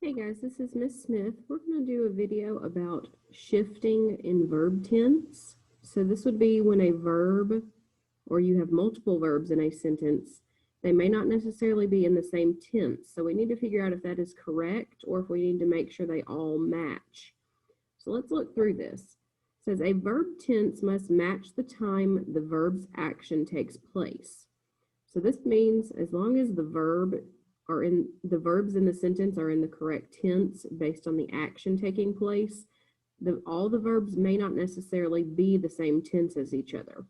Hey guys, this is Miss Smith. We're going to do a video about shifting in verb tense. So this would be when a verb or you have multiple verbs in a sentence, they may not necessarily be in the same tense. So we need to figure out if that is correct or if we need to make sure they all match. So let's look through this. It says a verb tense must match the time the verb's action takes place. So this means as long as the verbs in the sentence are in the correct tense based on the action taking place, all the verbs may not necessarily be the same tense as each other.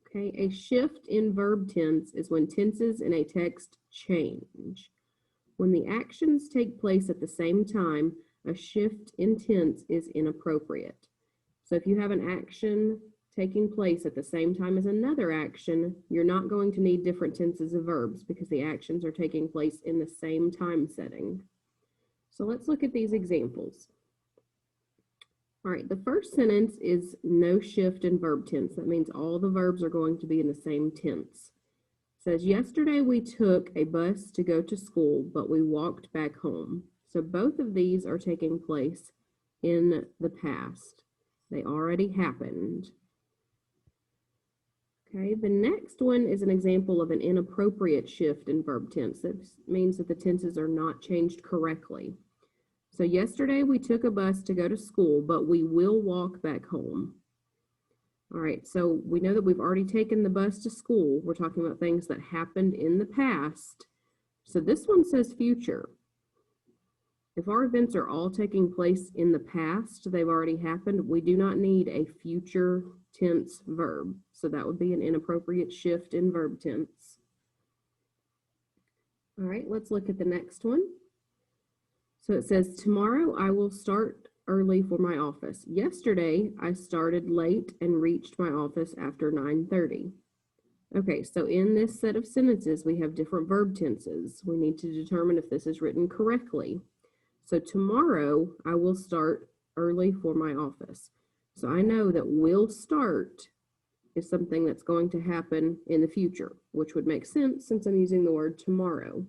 Okay, a shift in verb tense is when tenses in a text change. When the actions take place at the same time, a shift in tense is inappropriate. So if you have an action taking place at the same time as another action, you're not going to need different tenses of verbs because the actions are taking place in the same time setting. So let's look at these examples. All right, the first sentence is no shift in verb tense. That means all the verbs are going to be in the same tense. It says, yesterday we took a bus to go to school, but we walked back home. So both of these are taking place in the past. They already happened. Okay, the next one is an example of an inappropriate shift in verb tense. That means that the tenses are not changed correctly. So yesterday we took a bus to go to school, but we will walk back home. All right, so we know that we've already taken the bus to school. We're talking about things that happened in the past. So this one says future. If our events are all taking place in the past, they've already happened, we do not need a future tense verb. So that would be an inappropriate shift in verb tense. All right, let's look at the next one. So it says, tomorrow I will start early for my office. Yesterday, I started late and reached my office after 9:30. Okay, so in this set of sentences, we have different verb tenses. We need to determine if this is written correctly. So tomorrow, I will start early for my office. So I know that will start is something that's going to happen in the future, which would make sense since I'm using the word tomorrow.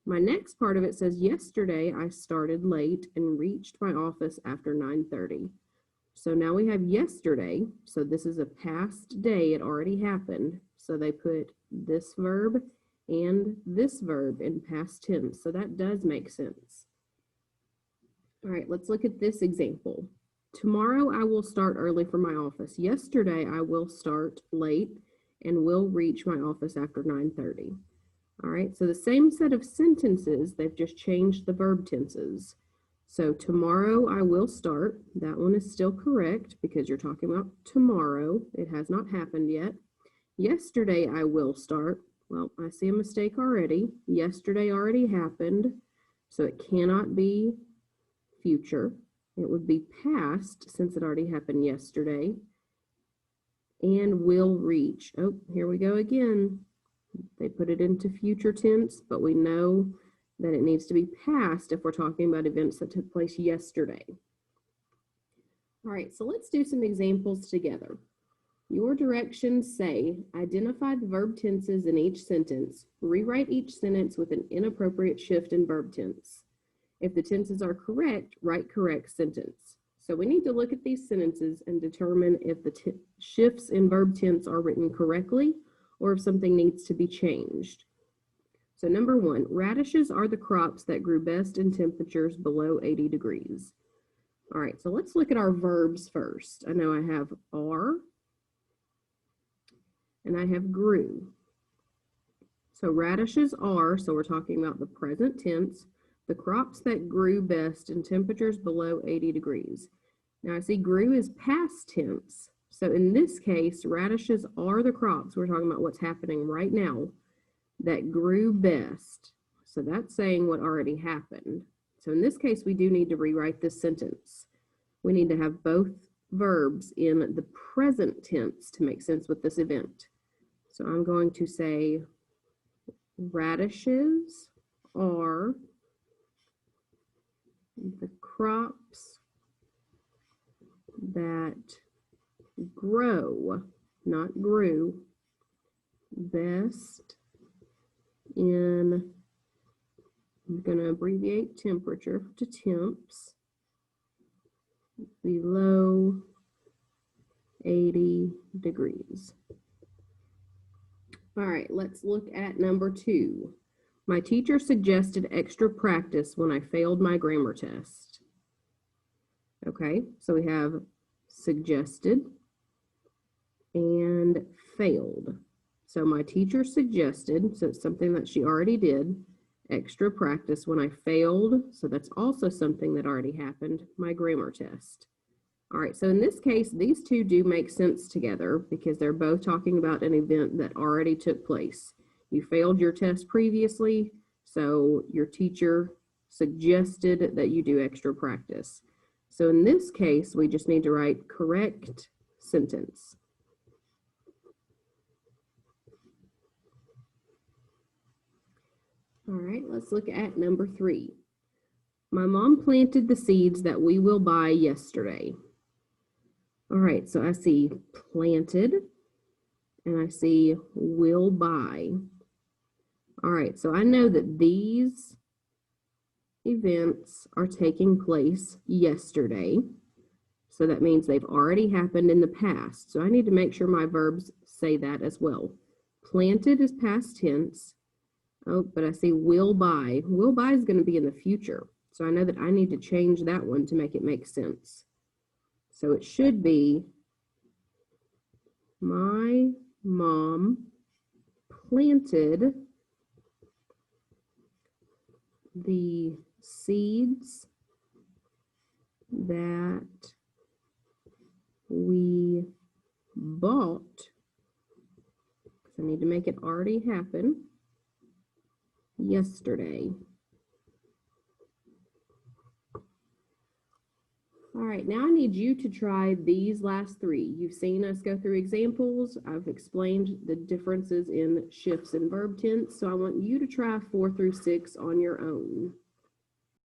My next part of it says, yesterday I started late and reached my office after 9:30. So now we have yesterday. So this is a past day. It already happened. So they put this verb and this verb in past tense. So that does make sense. All right, let's look at this example. Tomorrow I will start early for my office. Yesterday I will start late and will reach my office after 9:30. All right, so the same set of sentences, they've just changed the verb tenses. So tomorrow I will start, that one is still correct because you're talking about tomorrow. It has not happened yet. Yesterday I will start, well, I see a mistake already. Yesterday already happened, so it cannot be future. It would be past since it already happened yesterday. And will reach, oh, here we go again. They put it into future tense, but we know that it needs to be past if we're talking about events that took place yesterday. All right, so let's do some examples together. Your directions say, identify the verb tenses in each sentence. Rewrite each sentence with an inappropriate shift in verb tense. If the tenses are correct, write correct sentence. So we need to look at these sentences and determine if the shifts in verb tense are written correctly or if something needs to be changed. So number one, radishes are the crops that grew best in temperatures below 80 degrees. All right, so let's look at our verbs first. I know I have are and I have grew. So radishes are, so we're talking about the present tense, the crops that grew best in temperatures below 80 degrees. Now I see grew is past tense. So in this case, radishes are the crops, we're talking about what's happening right now, that grew best. So that's saying what already happened. So in this case, we do need to rewrite this sentence. We need to have both verbs in the present tense to make sense with this event. So I'm going to say radishes are the crops that grow, not grew, best in I'm going to abbreviate temperature to temps. Below 80 degrees. All right, let's look at number 2. My teacher suggested extra practice when I failed my grammar test. Okay, so we have suggested and failed. So my teacher suggested, so it's something that she already did, extra practice when I failed. So that's also something that already happened, my grammar test. All right, so in this case, these two do make sense together because they're both talking about an event that already took place. You failed your test previously, so your teacher suggested that you do extra practice. So in this case, we just need to write correct sentence. All right, let's look at number 3. My mom planted the seeds that we will buy yesterday. All right, so I see planted and I see will buy. All right, so I know that these events are taking place yesterday. So that means they've already happened in the past. So I need to make sure my verbs say that as well. Planted is past tense. Oh, but I see will buy. Will buy is going to be in the future. So I know that I need to change that one to make it make sense. So it should be my mom planted the seeds that we bought. So I need to make it already happen yesterday. All right, now I need you to try these last 3. You've seen us go through examples. I've explained the differences in shifts in verb tense. So I want you to try 4 through 6 on your own.